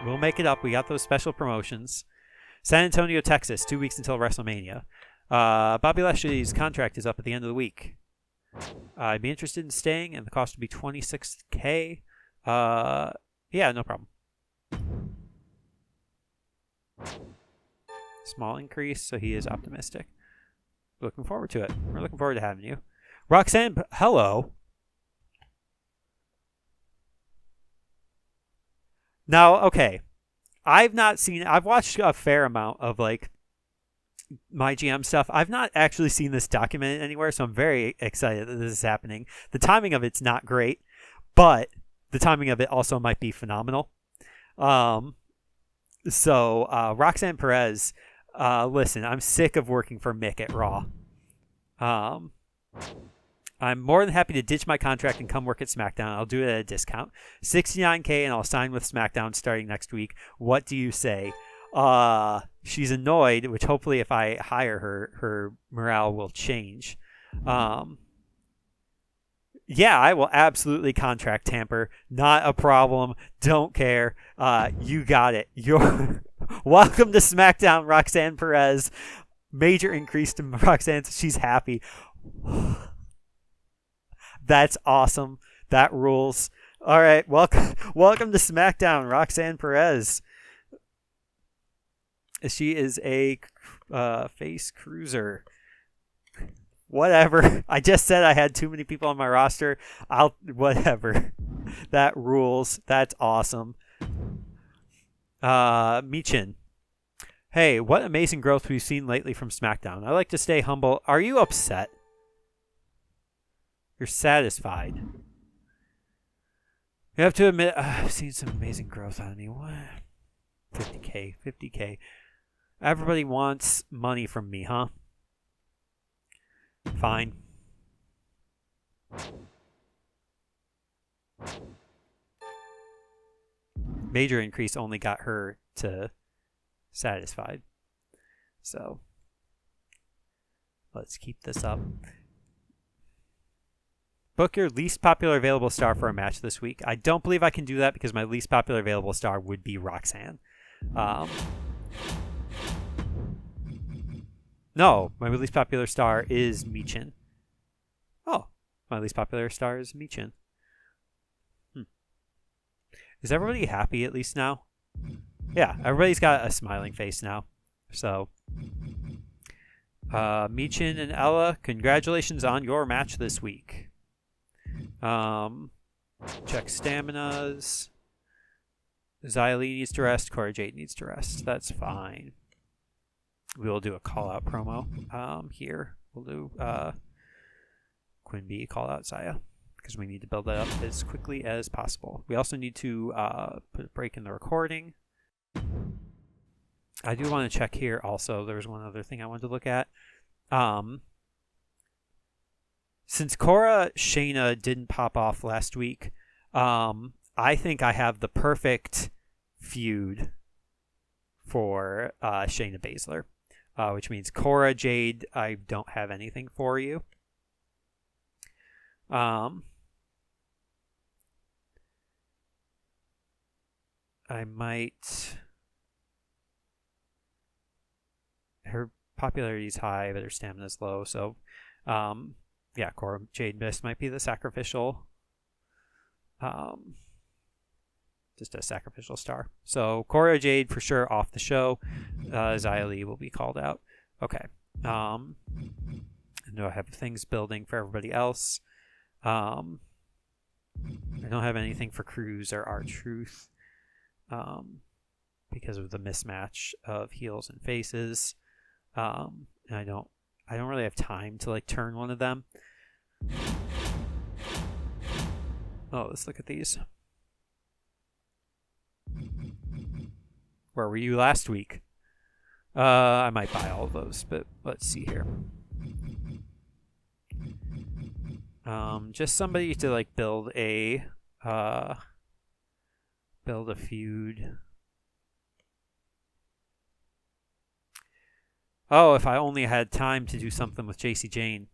We'll make it up. We got those special promotions. San Antonio, Texas, 2 weeks until WrestleMania. Bobby Lashley's contract is up at the end of the week. I'd be interested in staying, and the cost would be $26K. Yeah, no problem. Small increase, so he is optimistic. Looking forward to it. We're looking forward to having you. Roxanne, hello. Now, okay. I've watched a fair amount of like MyGM stuff. I've not actually seen this documented anywhere, so I'm very excited that this is happening. The timing of it's not great, but the timing of it also might be phenomenal. So Roxanne Perez, listen, I'm sick of working for Mick at Raw. I'm more than happy to ditch my contract and come work at Smackdown. I'll do it at a discount. $69K and I'll sign with Smackdown starting next week. What do you say? She's annoyed, which hopefully if I hire her, her morale will change. Yeah, I will absolutely contract Tamper. Not a problem. Don't care. You got it. You're welcome to Smackdown, Roxanne Perez. Major increase to Roxanne. She's happy. That's awesome. That rules. All right, welcome to SmackDown, Roxanne Perez. She is a face cruiser. Whatever. I just said I had too many people on my roster. Whatever. That rules. That's awesome. Michin. Hey, what amazing growth we've seen lately from SmackDown. I like to stay humble. Are you upset? You're satisfied. You have to admit, I've seen some amazing growth out of me. What? 50K. Everybody wants money from me, huh? Fine. Major increase only got her to satisfied. So, let's keep this up. Book your least popular available star for a match this week. I don't believe I can do that because my least popular available star would be Roxanne. No, my least popular star is Michin. Oh, my least popular star is Michin. Is everybody happy at least now? Yeah, everybody's got a smiling face now. So, Michin and Ella, congratulations on your match this week. Check staminas. Xylee needs to rest. Cora Jade needs to rest. That's fine. We will do a call out promo here. We'll do Quinn B call out Saya because we need to build that up as quickly as possible. We also need to put a break in the recording. I do want to check here also. There's one other thing I wanted to look at. Since Cora Shayna didn't pop off last week, I think I have the perfect feud for Shayna Baszler, which means Cora Jade, I don't have anything for you. I might... Her popularity is high, but her stamina is low, so... yeah, Cora Jade Mist might be the sacrificial, just a sacrificial star. So Cora Jade for sure off the show. Xylee will be called out. Okay. I know I have things building for everybody else. I don't have anything for Cruz or R-Truth because of the mismatch of heels and faces. And I don't really have time to like turn one of them. Oh, let's look at these. Where were you last week? I might buy all of those, but let's see here. Just somebody to like build a feud. Oh, if I only had time to do something with JC Jane.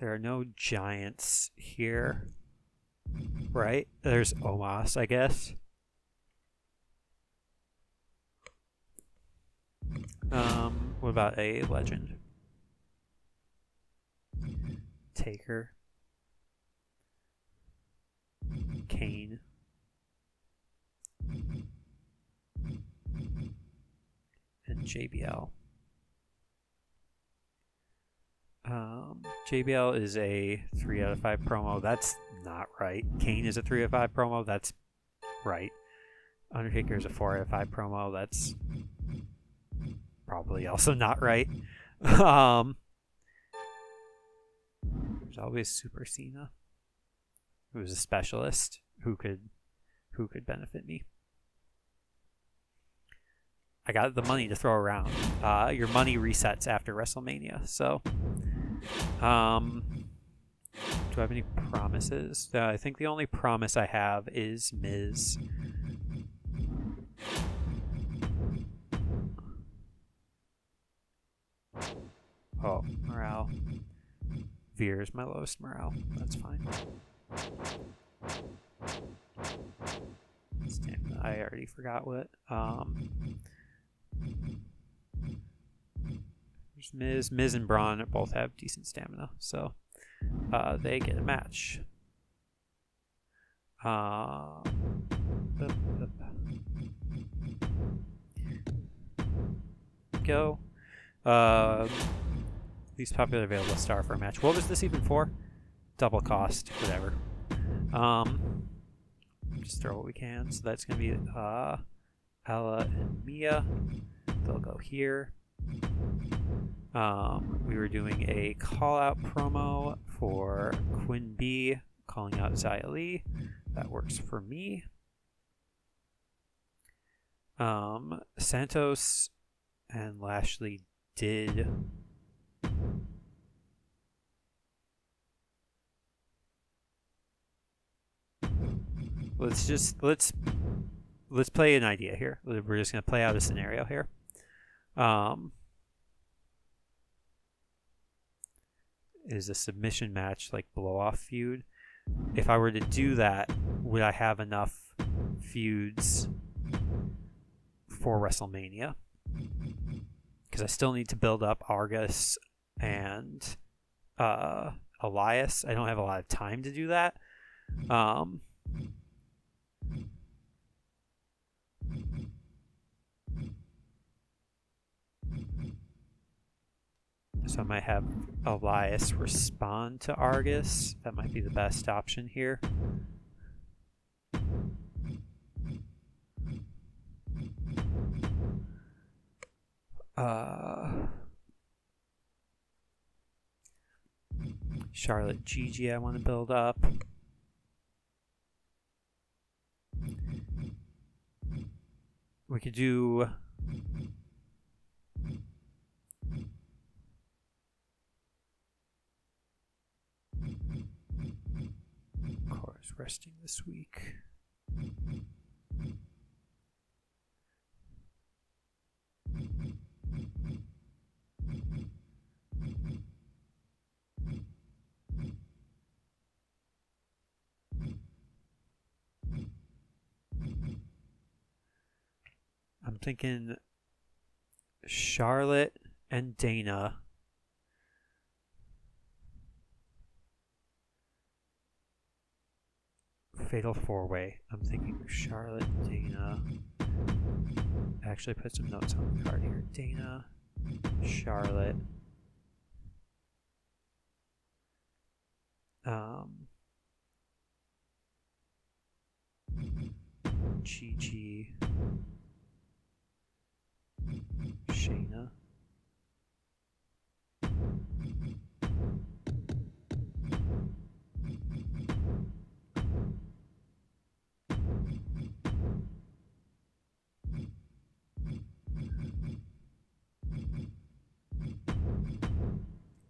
There are no giants here, right? There's Omos, I guess. What about a legend? Taker. Kane. And JBL. JBL is a 3 out of 5 promo. That's not right. Kane is a 3 out of 5 promo. That's right. Undertaker is a 4 out of 5 promo. That's probably also not right. There's always Super Cena, who's a specialist who could benefit me. I got the money to throw around. Your money resets after WrestleMania, so do I have any promises? I think the only promise I have is Miz. Oh, morale. Veer is my lowest morale. That's fine. Stamina, I already forgot what. There's Miz and Braun both have decent stamina, so they get a match. Go. Least popular available star for a match. What was this even for? Double cost, whatever. Just throw what we can. So that's gonna be Ella and Mia. They'll go here. We were doing a call out promo for Quinn B calling out Xia Li. That works for me. Santos and Lashley did let's play an idea here. We're just gonna play out a scenario here. Is a submission match like blow off feud? If I were to do that, would I have enough feuds for WrestleMania? Because I still need to build up Argus and Elias. I don't have a lot of time to do that. So I might have Elias respond to Argus. That might be the best option here. Charlotte Gigi I want to build up. We could do of course resting this week. I'm thinking Charlotte and Dana. Fatal 4-way. I'm thinking Charlotte, Dana. Actually put some notes on the card here. Dana, Charlotte. Gigi. Shayna.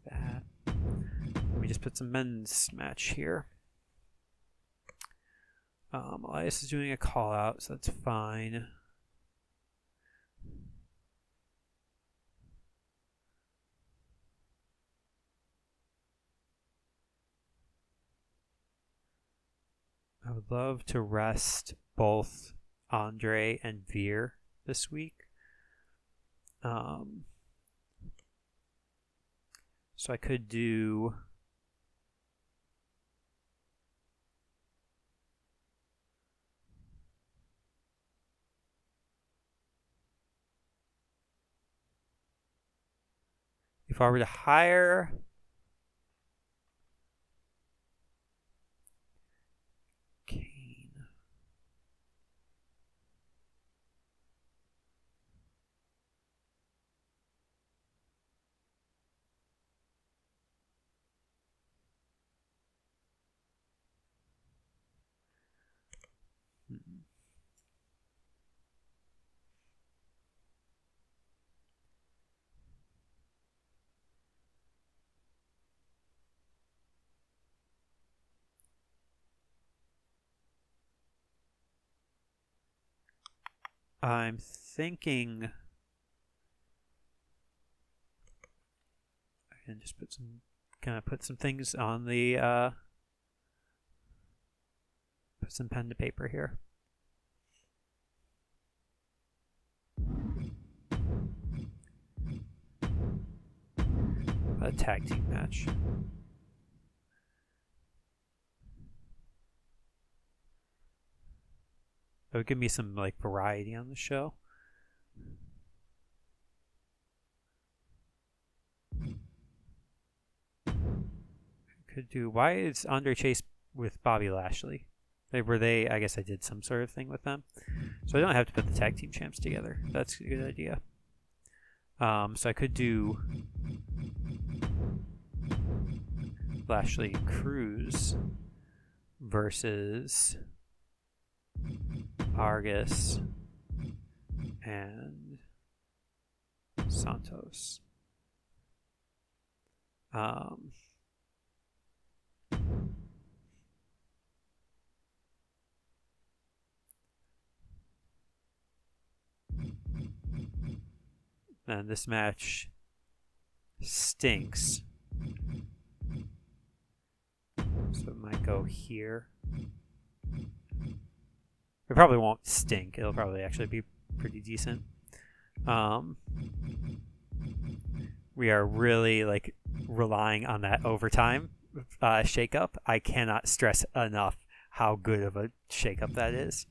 That. Let me just put some men's match here. Elias is doing a call out, so that's fine. I would love to rest both Andre and Veer this week. So I could do if I were to hire Kane. I'm thinking I can just put some things on the put some pen to paper here. A tag team match. That would give me some like variety on the show. Could do. Why is Andre Chase with Bobby Lashley? I guess I did some sort of thing with them. So I don't have to put the tag team champs together. That's a good idea. So I could do Lashley Cruz versus Argus and Santos. And this match stinks. So it might go here. It probably won't stink. It'll probably actually be pretty decent. We are really like relying on that overtime shakeup. I cannot stress enough how good of a shakeup that is.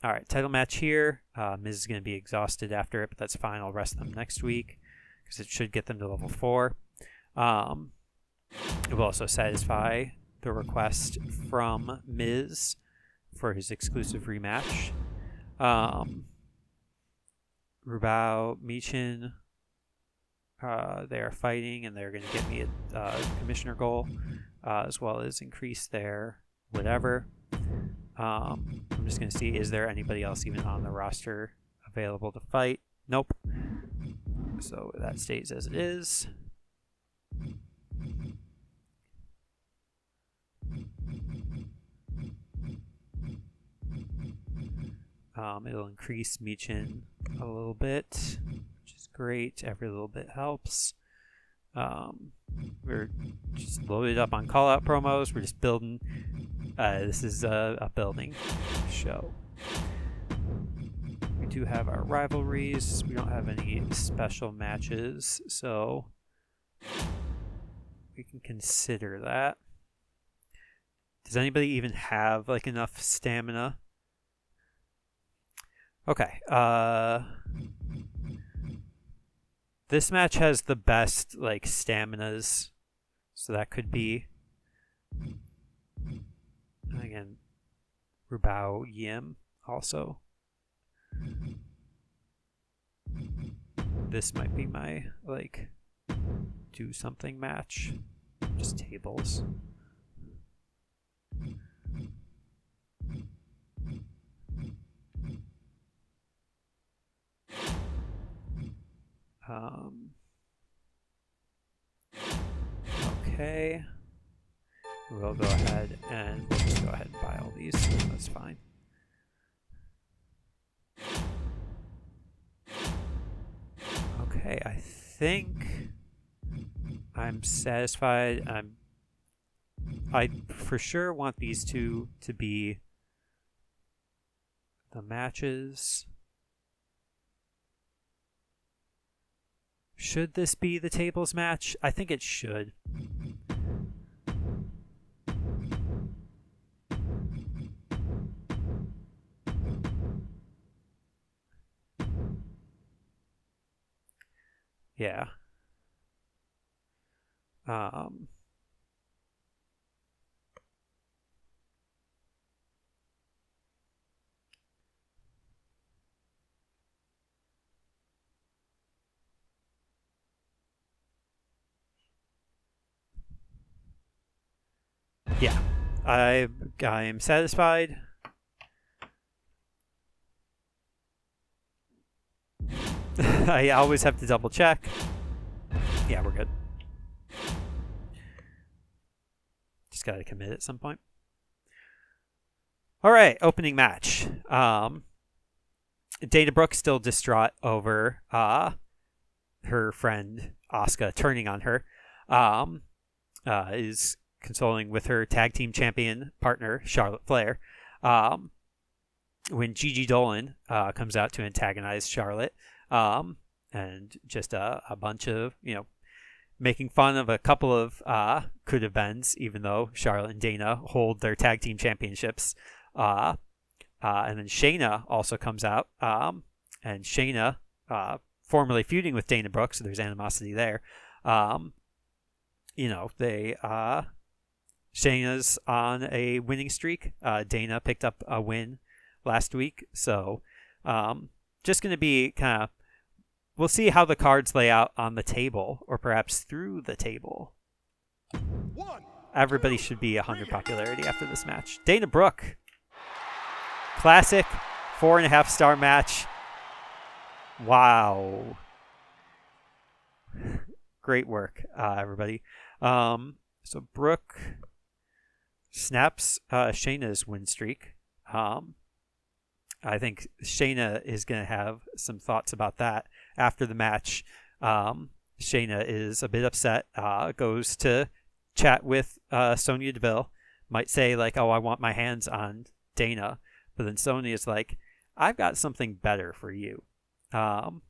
All right, title match here. Miz is going to be exhausted after it, but that's fine. I'll rest them next week because it should get them to level 4. It will also satisfy the request from Miz for his exclusive rematch. Rubao, Michin, they are fighting, and they're going to get me a commissioner goal, as well as increase their whatever. I'm just going to see, is there anybody else even on the roster available to fight? Nope. So that stays as it is. It'll increase Michin a little bit, which is great. Every little bit helps. We're just loaded up on call-out promos. We're just building. This is a building show. We do have our rivalries. We don't have any special matches, so we can consider that. Does anybody even have like enough stamina? Okay. This match has the best like staminas, so that could be again Rubao Yim also. This might be my like do something match. Just tables. Okay. We'll go ahead and we'll just go ahead and buy all these. That's fine. Okay, I think I'm satisfied. I for sure want these two to be the matches. Should this be the tables match? I think it should. Yeah. Yeah. I am satisfied. I always have to double check. Yeah, we're good. Just gotta commit at some point. All right, opening match. Dana Brooke still distraught over her friend Asuka turning on her. Is consoling with her tag team champion partner Charlotte Flair. When Gigi Dolan comes out to antagonize Charlotte, and just a bunch of, making fun of a couple of could have beens, even though Charlotte and Dana hold their tag team championships. And then Shayna also comes out, and Shayna, formerly feuding with Dana Brooke, so there's animosity there. Shayna's on a winning streak. Dana picked up a win last week, so just going to be kind of, we'll see how the cards lay out on the table, or perhaps through the table. Everybody should be 100 popularity after this match. Dana Brooke, classic 4.5-star match. Wow. Great work, everybody. So Brooke snaps Shayna's win streak. I think Shayna is going to have some thoughts about that after the match. Shayna is a bit upset, goes to chat with Sonya Deville, might say like, oh, I want my hands on Dana. But then Sonya is like, I've got something better for you. And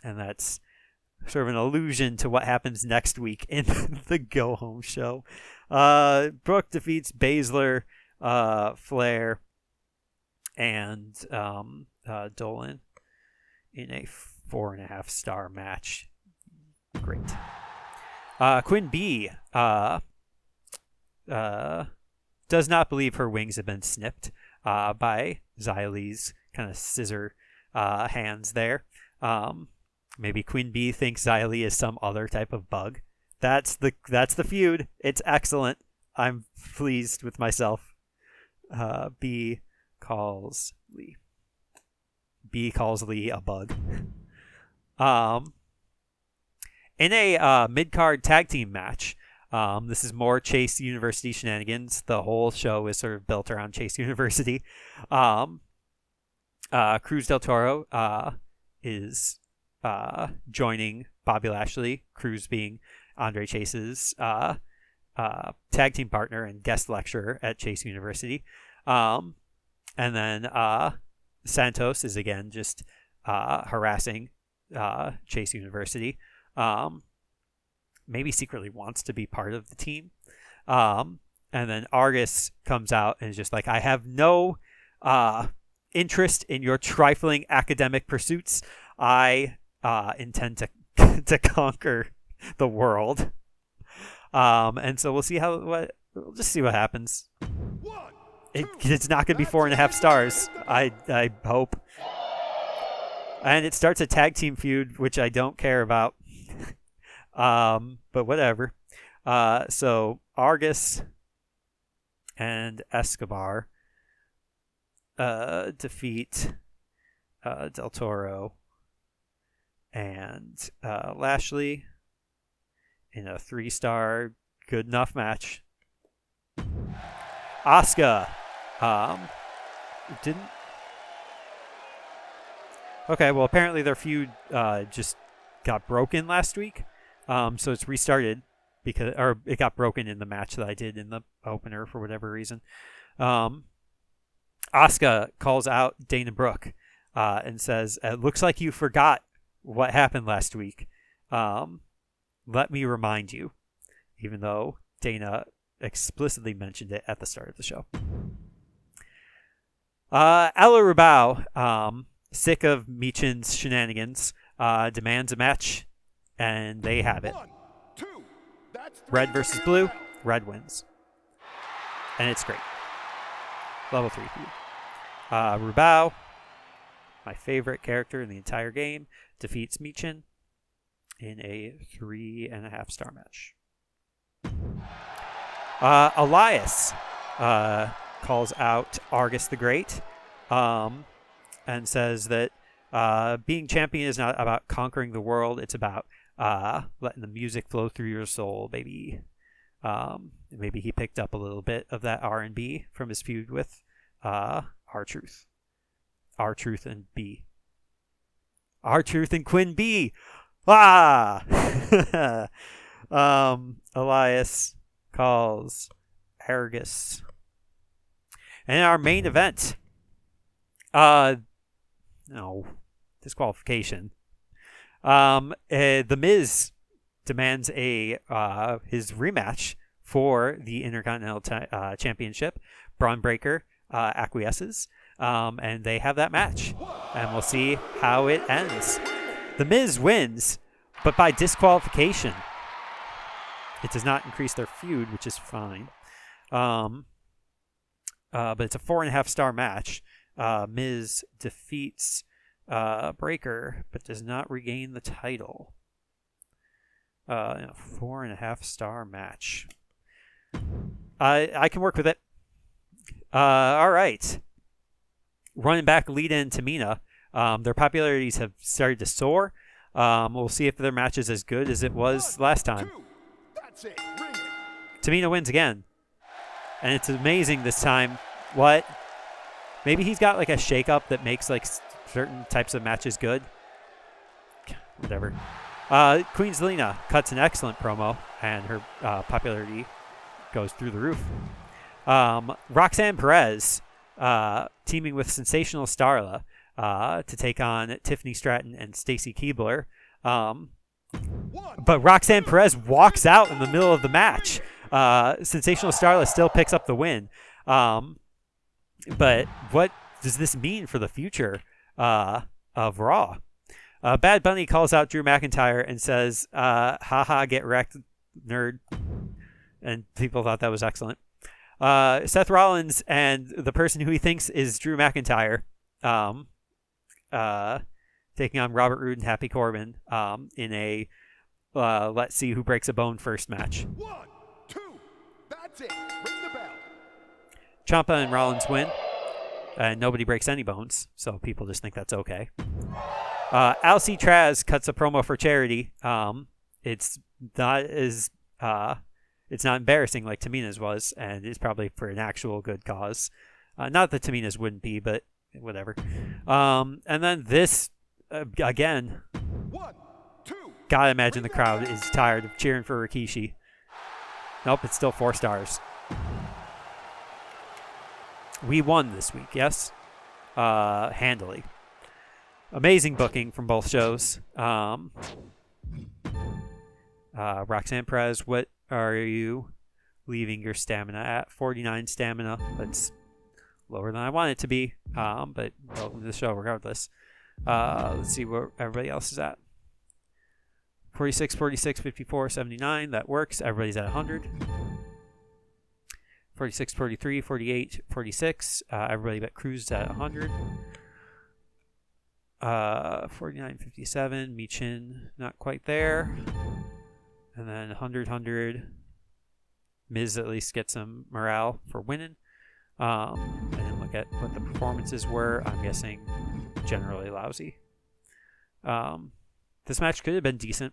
that's sort of an allusion to what happens next week in the Go Home show. Brooke defeats Baszler, Flair, and Dolan in a 4.5-star match. Great. Quinn B does not believe her wings have been snipped by Xylee's kind of scissor hands there. Maybe Queen B thinks Xylee is some other type of bug. That's the feud. It's excellent. I'm pleased with myself. B calls Lee a bug. In a mid-card tag team match, this is more Chase University shenanigans. The whole show is sort of built around Chase University. Cruz del Toro is joining Bobby Lashley, Cruz being Andre Chase's tag team partner and guest lecturer at Chase University. And then Santos is again just harassing Chase University. Maybe secretly wants to be part of the team. And then Argus comes out and is just like, I have no interest in your trifling academic pursuits. I intend to conquer the world. And so we'll see we'll just see what happens. It's not going to be 4.5 stars. I hope. And it starts a tag team feud, which I don't care about. But whatever. So Argus and Escobar defeat Del Toro and Lashley in a 3-star good enough match. Asuka didn't. Okay, well apparently their feud just got broken last week, so it's restarted or it got broken in the match that I did in the opener for whatever reason. Asuka calls out Dana Brooke and says, "It looks like you forgot what happened last week. Let me remind you," even though Dana explicitly mentioned it at the start of the show. Ella Rubao, sick of Michin's shenanigans, demands a match, and they have it. Red versus blue, red wins. And it's great. Level 3 feud. Rubao, my favorite character in the entire game, defeats Michin in a 3.5-star match. Elias calls out Argus the Great and says that being champion is not about conquering the world. It's about letting the music flow through your soul, baby. Maybe he picked up a little bit of that R&B from his feud with R-Truth. R-Truth and B. R-Truth and Quinn B. Elias calls Argus. And our main event, disqualification. The Miz demands his rematch for the Intercontinental Championship. Braun Breaker acquiesces, and they have that match, and we'll see how it ends. The Miz wins, but by disqualification. It does not increase their feud, which is fine. But it's a 4.5-star match. Miz defeats Breaker, but does not regain the title. In a 4.5-star match. I can work with it. All right. Running back lead-in Tamina. Their popularities have started to soar. We'll see if their match is as good as it was last time. Tamina wins again. And it's amazing this time. What? Maybe he's got like a shake-up that makes like certain types of matches good. Whatever. Queen Zelina cuts an excellent promo, and her popularity goes through the roof. Roxanne Perez teaming with Sensational Starla to take on Tiffany Stratton and Stacy Keibler. But Roxanne Perez walks out in the middle of the match. Sensational Starla still picks up the win. But what does this mean for the future of Raw? Bad Bunny calls out Drew McIntyre and says, haha, get wrecked, nerd. And people thought that was excellent. Seth Rollins and the person who he thinks is Drew McIntyre taking on Robert Roode and Happy Corbin in a let's see who breaks a bone first match. 1, 2, that's it. Ring the bell. Ciampa and Rollins win. And nobody breaks any bones, so people just think that's okay. Alcee Traz cuts a promo for charity. It's not embarrassing like Tamina's was, and it's probably for an actual good cause. Not that Tamina's wouldn't be, but whatever. And then this, again, 1, 2. Gotta imagine the crowd is tired of cheering for Rikishi. Nope, it's still 4 stars. We won this week, yes? Handily. Amazing booking from both shows. Roxanne Perez, what are you leaving your stamina at? 49 stamina. That's lower than I want it to be. But welcome to the show regardless. Let's see where everybody else is at. 46, 46, 54, 79. That works. Everybody's at 100. 46, 43, 48, 46. Everybody but Cruz at 100. 49, 57. Michin, not quite there. And then 100, 100. Miz at least gets some morale for winning. And look at what the performances were. I'm guessing generally lousy. This match could have been decent.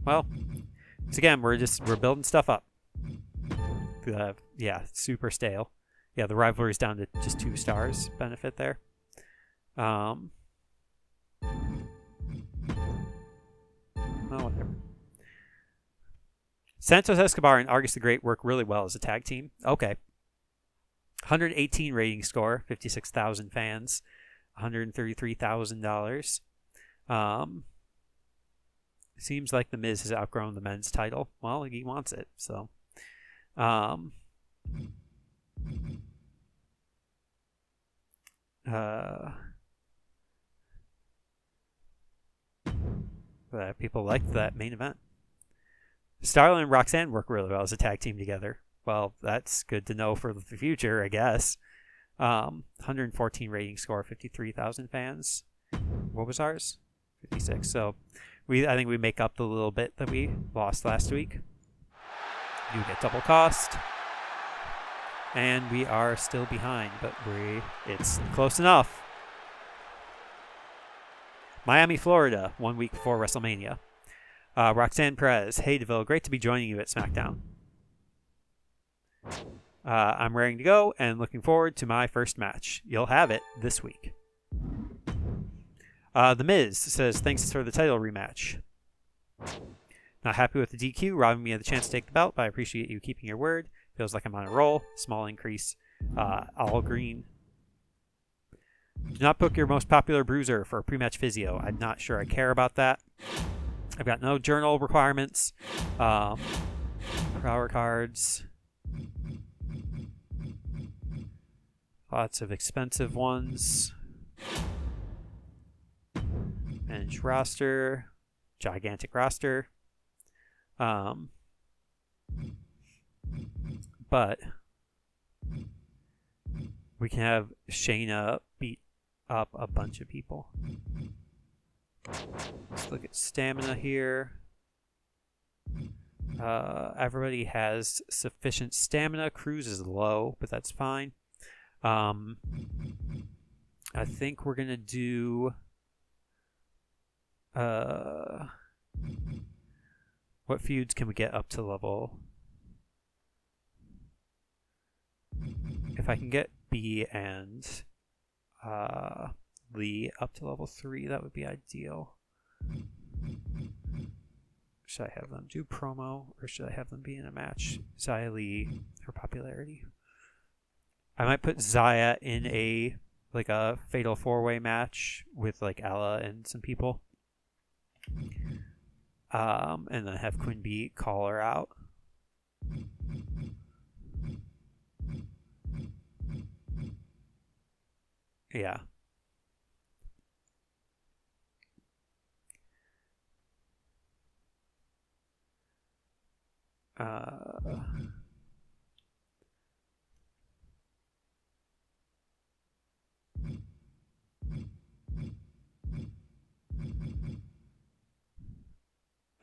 Well, so again, we're building stuff up. Yeah, super stale. Yeah, the rivalry's down to just 2 stars. Benefit there. well, whatever. Santos Escobar and Argus the Great work really well as a tag team. Okay. 118 rating score, 56,000 fans, $133,000. Seems like The Miz has outgrown the men's title. Well, he wants it, so. People liked that main event. Starla and Roxanne work really well as a tag team together. Well, that's good to know for the future, I guess. 114 rating score, 53,000 fans. What was ours? 56. So I think we make up the little bit that we lost last week. You get double cost. And we are still behind, but it's close enough. Miami, Florida, 1 week before WrestleMania. Roxanne Perez, hey DeVille, great to be joining you at Smackdown. I'm raring to go and looking forward to my first match. You'll have it this week. The Miz says, thanks for the title rematch. Not happy with the DQ, robbing me of the chance to take the belt, but I appreciate you keeping your word. Feels like I'm on a roll. Small increase. All green. Do not book your most popular bruiser for a pre-match physio. I'm not sure I care about that. I've got no journal requirements. Power cards. Lots of expensive ones. Manage roster. Gigantic roster. But we can have Shayna beat up a bunch of people. Let's look at stamina here. Everybody has sufficient stamina. Cruz is low, but that's fine. I think we're going to do... what feuds can we get up to level... If I can get B and Lee up to level 3, that would be ideal. Should I have them do promo, or should I have them be in a match? Xia Li, her popularity. I might put Xia in a fatal 4-way match with Ella and some people. And then have Quinn B call her out. Yeah.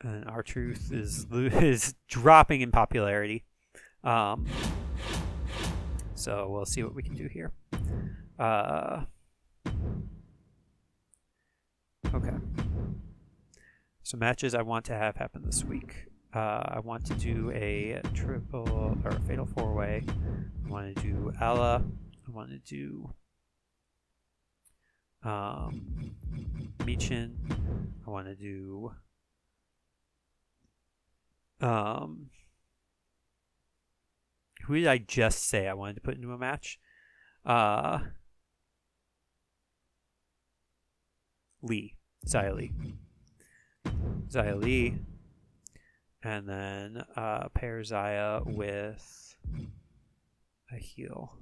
And R-Truth is dropping in popularity. So we'll see what we can do here. Okay. So matches I want to have happen this week. I want to do a triple or a fatal 4-way. I want to do Ella. I want to do Michin. I want to do who did I just say I wanted to put into a match? Lee. Xia Li. Xia Li. And then pair Xia with a heel.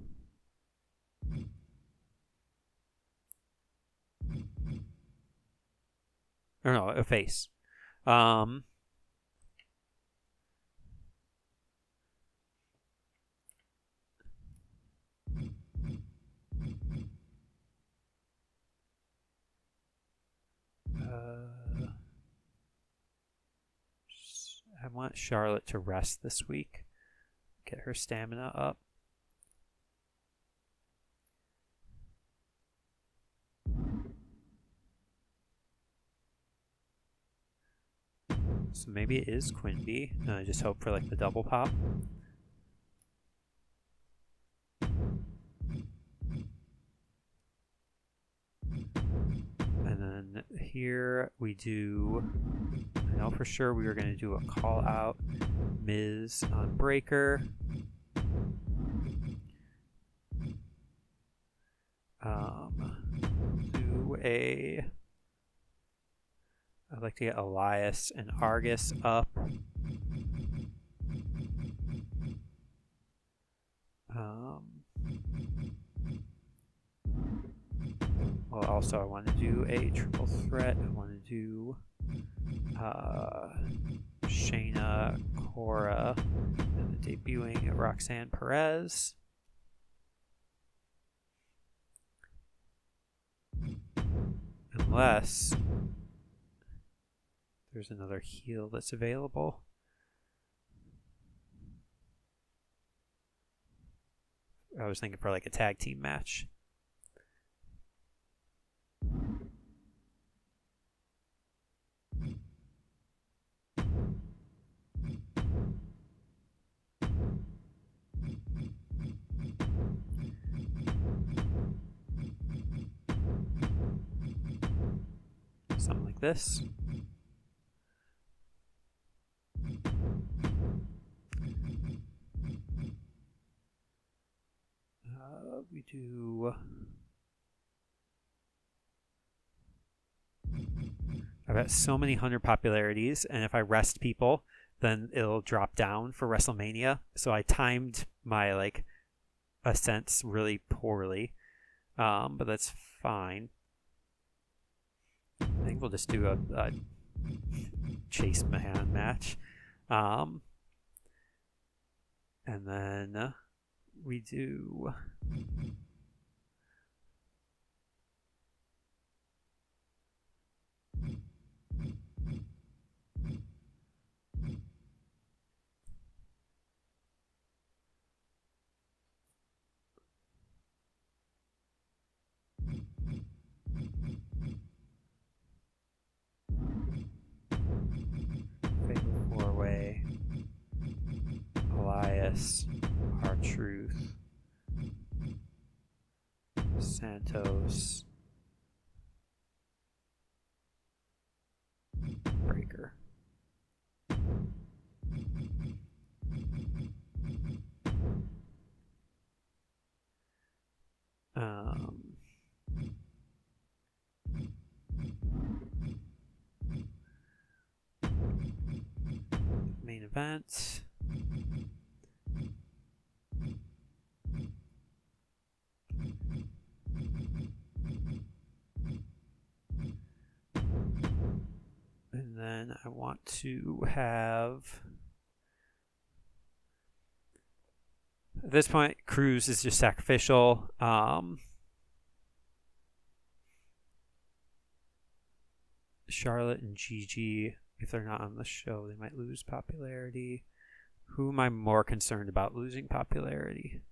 Or no, a face. I want Charlotte to rest this week. Get her stamina up. So maybe it is Quinn B. And I just hope for the double pop. And then then here we do, I know for sure we were going to do a call out Miz on Breaker. Do a, I'd like to get Elias and Argus up. Well, also I want to do a triple threat. I want to do Shayna, Cora, and the debuting Roxanne Perez. Unless there's another heel that's available. I was thinking for like a tag team match. Something like this. We do. I've got so many 100 popularities, and if I rest people, then it'll drop down for WrestleMania. So I timed my like ascents really poorly, but that's fine. I think we'll just do a Chase Mahan match, and then we do. Fatal four-way. Elias, R-Truth, Santos, Breaker. Main event. And then I want to have, at this point, Cruz is just sacrificial. Charlotte and Gigi, if they're not on the show, they might lose popularity. Who am I more concerned about losing popularity?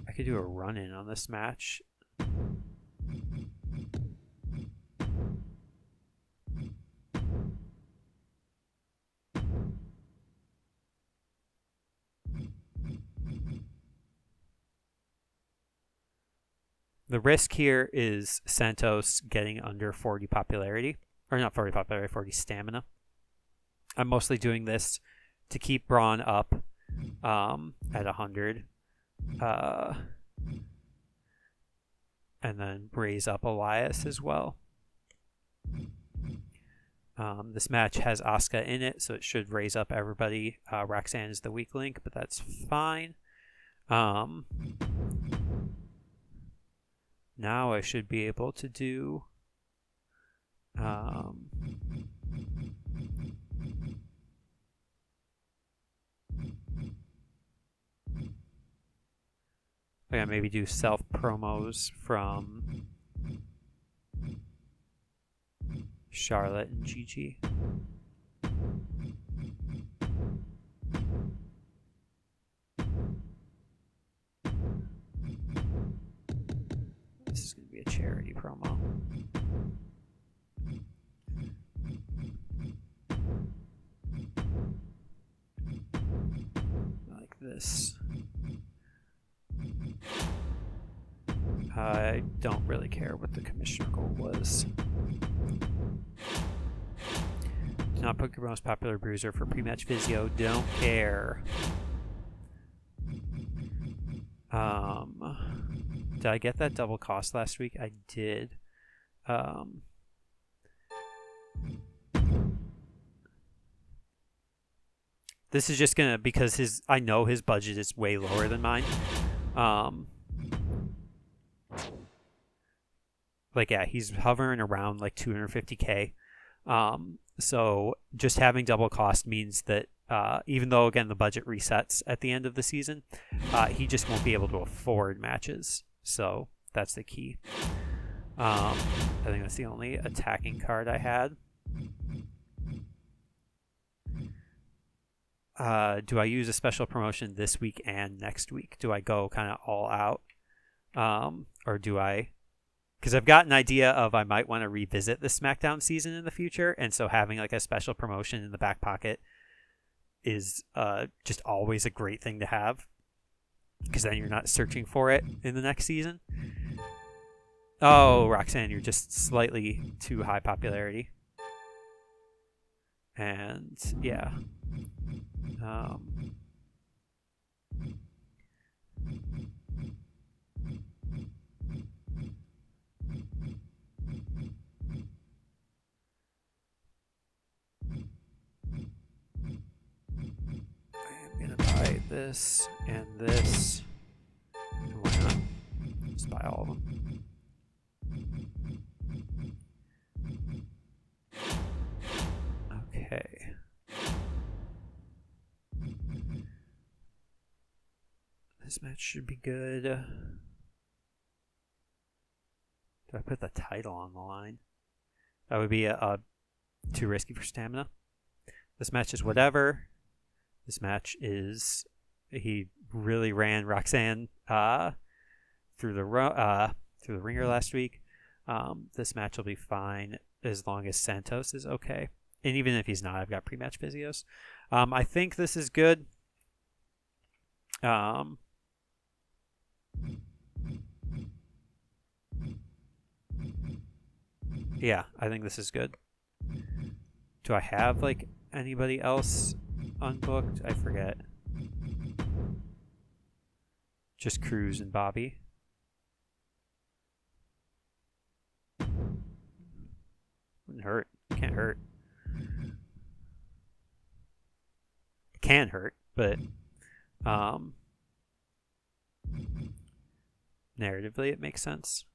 I could do a run-in on this match. The risk here is Santos getting under 40 popularity. Or not 40 popularity, 40 stamina. I'm mostly doing this to keep Braun up at 100. And then raise up Elias as well. This match has Asuka in it, so it should raise up everybody. Roxanne is the weak link, but that's fine. Now I should be able to do I maybe do self promos from Charlotte and Gigi. This is going to be a charity promo. Like this. I don't really care what the commissioner goal was. Do not put your most popular bruiser for pre-match physio. Don't care. Did I get that double cost last week? I did. This is just gonna, because I know his budget is way lower than mine. Like, yeah, he's hovering around like 250K. So just having double cost means that even though, again, the budget resets at the end of the season, he just won't be able to afford matches. So that's the key. I think that's the only attacking card I had. Do I use a special promotion this week and next week? Do I go kind of all out? Or do I... Because I've got an idea of I might want to revisit the Smackdown season in the future, and so having like a special promotion in the back pocket is just always a great thing to have, because then you're not searching for it in the next season. Oh, Roxanne, you're just slightly too high popularity. And yeah. I'm gonna buy this and this. And why not? Just buy all of them. Okay. This match should be good. Do I put the title on the line? That would be too risky for stamina. This match is whatever. This match is... He really ran Roxanne through the ringer last week. This match will be fine as long as Santos is okay. And even if he's not, I've got pre-match physios. I think this is good. Yeah, I think this is good. Do I have like anybody else unbooked? I forget. Just Cruz and Bobby. Wouldn't hurt. Can't hurt. It can hurt, but narratively it makes sense.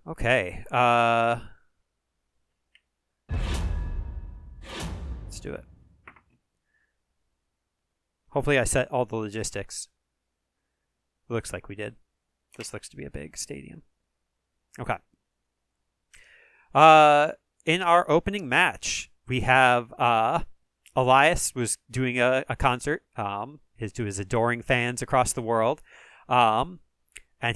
Okay. Let's do it. Hopefully I set all the logistics. Looks like we did. This looks to be a big stadium. Okay. In our opening match, we have Elias was doing a concert to his adoring fans across the world. And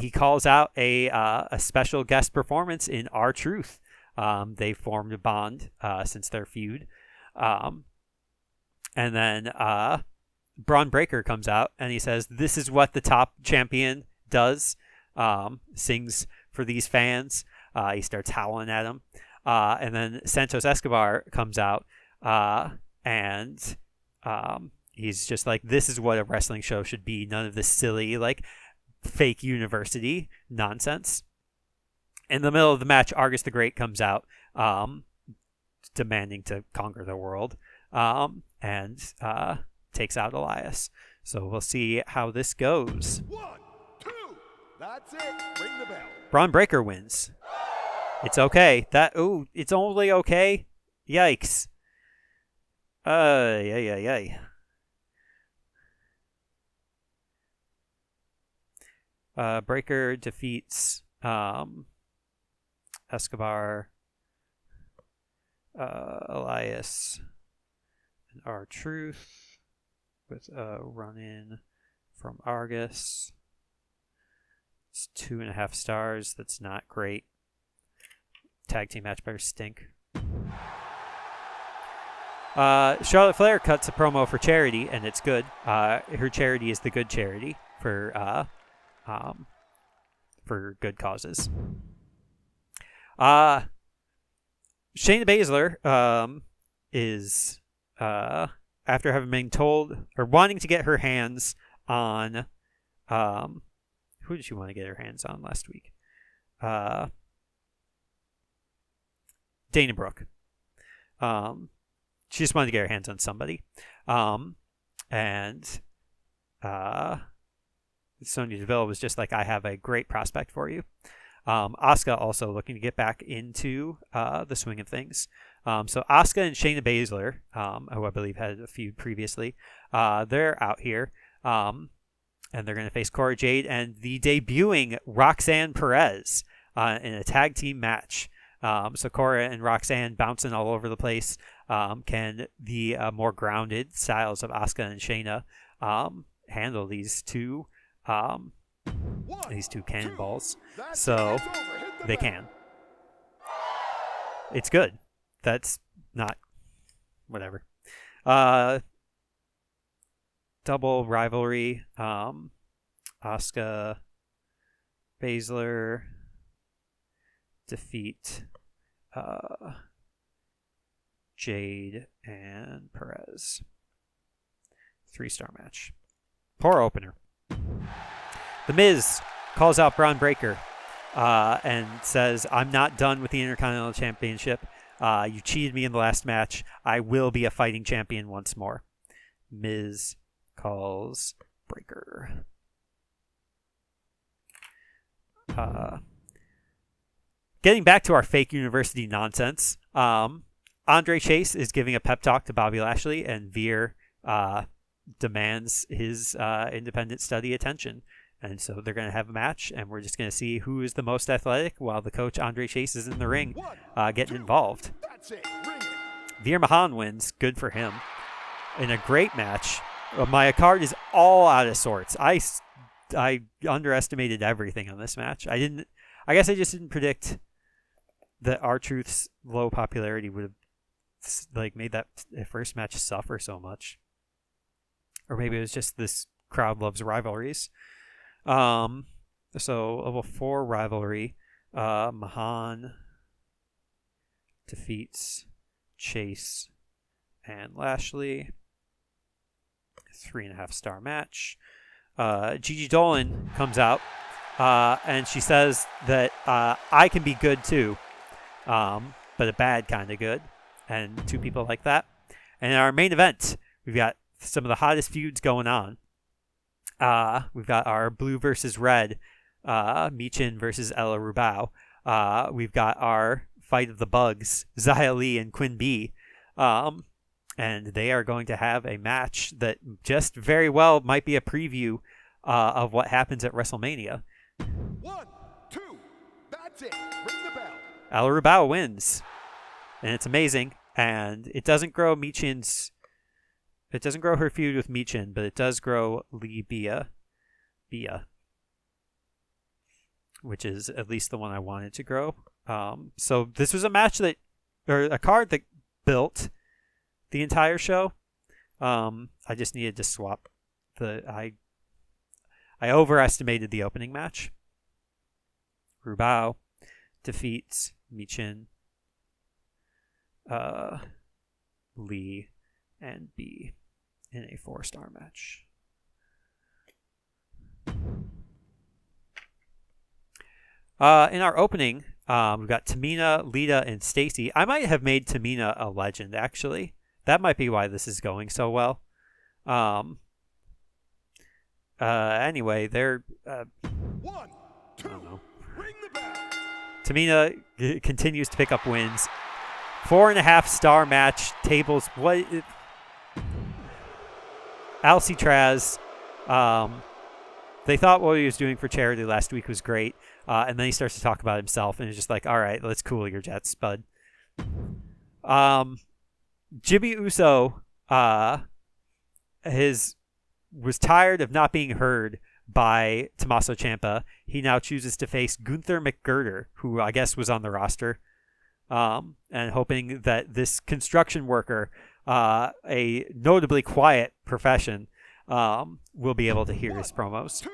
he calls out a special guest performance in R-Truth. They formed a bond since their feud. And then Braun Breaker comes out and he says, "This is what the top champion does." Sings for these fans. He starts howling at them. And then Santos Escobar comes out and he's just like, "This is what a wrestling show should be. None of this silly, like, fake university nonsense." In the middle of the match, Argus the Great comes out demanding to conquer the world and takes out Elias. So we'll see how this goes. 1, 2, that's it. Ring the bell. Braun Breaker wins. It's okay. It's only okay. Yikes. Yay. Breaker defeats Escobar, Elias, and R-Truth with a run-in from Argus. It's 2.5 stars. That's not great. Tag team match better stink. Charlotte Flair cuts a promo for charity, and it's good. Her charity is the good charity for good causes. Shayna Baszler is after having been told or wanting to get her hands on who did she want to get her hands on last week? Dana Brooke. She just wanted to get her hands on somebody. And Sonya Deville was just like, I have a great prospect for you. Asuka also looking to get back into the swing of things. So Asuka and Shayna Baszler, who I believe had a feud previously, they're out here. And they're going to face Cora Jade and the debuting Roxanne Perez in a tag team match. So Cora and Roxanne bouncing all over the place. Can the more grounded styles of Asuka and Shayna handle these two cannonballs? So they can. It's good. That's not whatever. Double rivalry. Asuka Baszler defeat Jade and Perez. 3-star match. Poor opener. The Miz calls out Braun Breaker and says, I'm not done with the Intercontinental Championship. You cheated me in the last match. I will be a fighting champion once more. Miz calls Breaker. Getting back to our fake university nonsense, Andre Chase is giving a pep talk to Bobby Lashley, and Veer demands his independent study attention. And so they're going to have a match, and we're just going to see who is the most athletic while the coach, Andre Chase, is in the ring getting involved. Veer Mahan wins. Good for him. In a great match. My card is all out of sorts. I underestimated everything on this match. I guess I just didn't predict that R-Truth's low popularity would have made that first match suffer so much. Or maybe it was just this crowd loves rivalries. So level 4 rivalry. Mahan defeats Chase and Lashley. 3.5-star match. Gigi Dolan comes out and she says that I can be good too, but a bad kind of good, and 2 people like that. And in our main event, we've got some of the hottest feuds going on. We've got our blue versus red, Michin versus Ella Rubao. We've got our fight of the bugs, Xia Li and Quinn B. And they are going to have a match that just very well might be a preview of what happens at WrestleMania. 1, 2, that's it. Ring the bell. Ella Rubao wins, and it's amazing. And it doesn't grow It doesn't grow her feud with Michin, but it does grow Lee Bia, which is at least the one I wanted to grow. So this was a match or a card that built the entire show. I just needed to swap I overestimated the opening match. Rubao defeats Michin, Lee, and B in a 4-star match. In our opening, we've got Tamina, Lita, and Stacy. I might have made Tamina a legend, actually. That might be why this is going so well. Anyway, they're... 1, 2, ring the bell. Tamina continues to pick up wins. 4.5-star match. Tables. What? Alcatraz. They thought what he was doing for charity last week was great. And then he starts to talk about himself. And it's just like, all right, let's cool your jets, bud. Jimmy Uso was tired of not being heard by Tommaso Ciampa. He now chooses to face Gunther McGirder, who I guess was on the roster, and hoping that this construction worker a notably quiet profession, will be able to hear his promos. 2,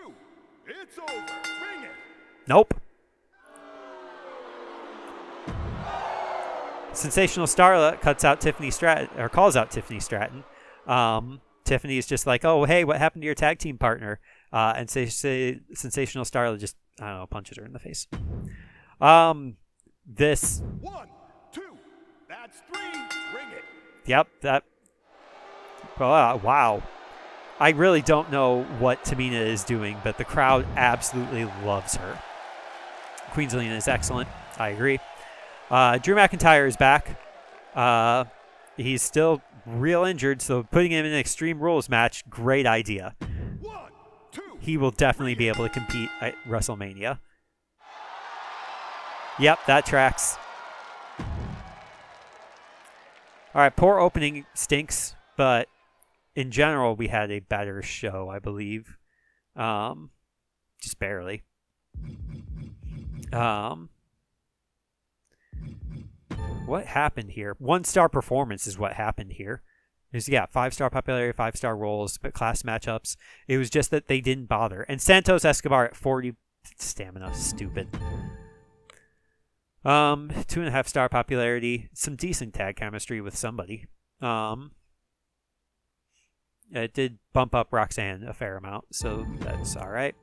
it's over. Bring it. Nope. Sensational Starlet cuts out Tiffany Stratton, or calls out Tiffany Stratton. Tiffany's just like, oh, hey, what happened to your tag team partner? And Sensational Starlet just, I don't know, punches her in the face. This. 1, 2, that's 3. Bring it. Yep, that. Wow. I really don't know what Tamina is doing, but the crowd absolutely loves her. Queen Zelina is excellent. I agree. Drew McIntyre is back. He's still real injured, so putting him in an Extreme Rules match, great idea. 1, 2. He will definitely be able to compete at WrestleMania. Yep, that tracks. All right, poor opening stinks, but in general, we had a better show, I believe. Just barely. What happened here? 1-star performance is what happened here. There's, 5-star popularity, 5-star roles, but class matchups. It was just that they didn't bother. And Santos Escobar at 40 stamina, stupid. 2.5-star popularity, some decent tag chemistry with somebody. It did bump up Roxanne a fair amount, so that's all right.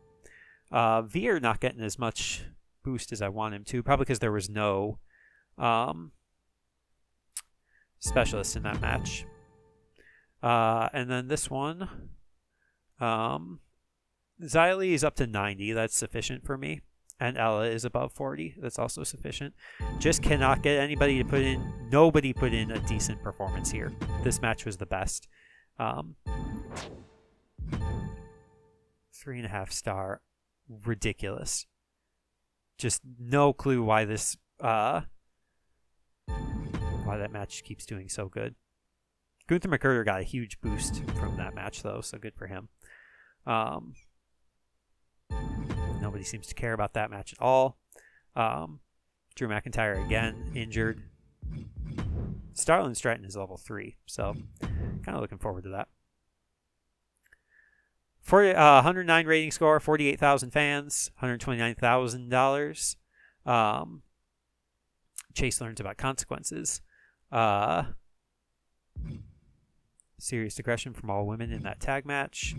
Veer not getting as much boost as I want him to, probably because there was no specialist in that match. And then this one, Xylee is up to 90. That's sufficient for me. And Ella is above 40. That's also sufficient. Just cannot get anybody to put in. Nobody put in a decent performance here. This match was the best. 3.5-star. Ridiculous. Just no clue why this why that match keeps doing so good. Gunther McCurder got a huge boost from that match though, so good for him. Nobody seems to care about that match at all. Drew McIntyre again injured. Starlin Stratton is level 3, so kind of looking forward to that. 109 rating score, 48,000 fans, $129,000. Chase learns about consequences. Serious aggression from all women in that tag match.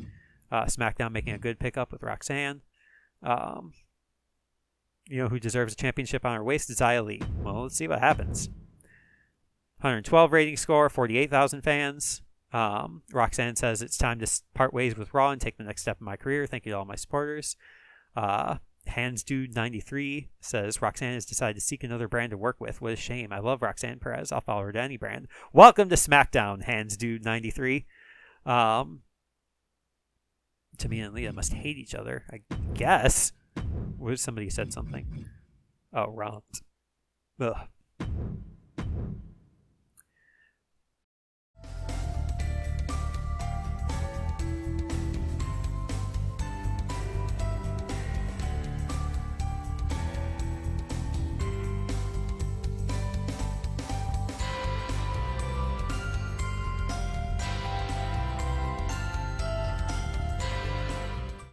Smackdown making a good pickup with Roxanne. Who deserves a championship on her waist? Xia Li. Well, let's see what happens. 112 rating score, 48,000 fans. Roxanne says it's time to part ways with Raw and take the next step in my career. Thank you to all my supporters. Hands Dude 93 says Roxanne has decided to seek another brand to work with. What a shame. I love Roxanne Perez. I'll follow her to any brand. Welcome to Smackdown, Hands Dude 93. Tamina and Leah must hate each other, I guess. Somebody said something. Oh, Rollins. Ugh.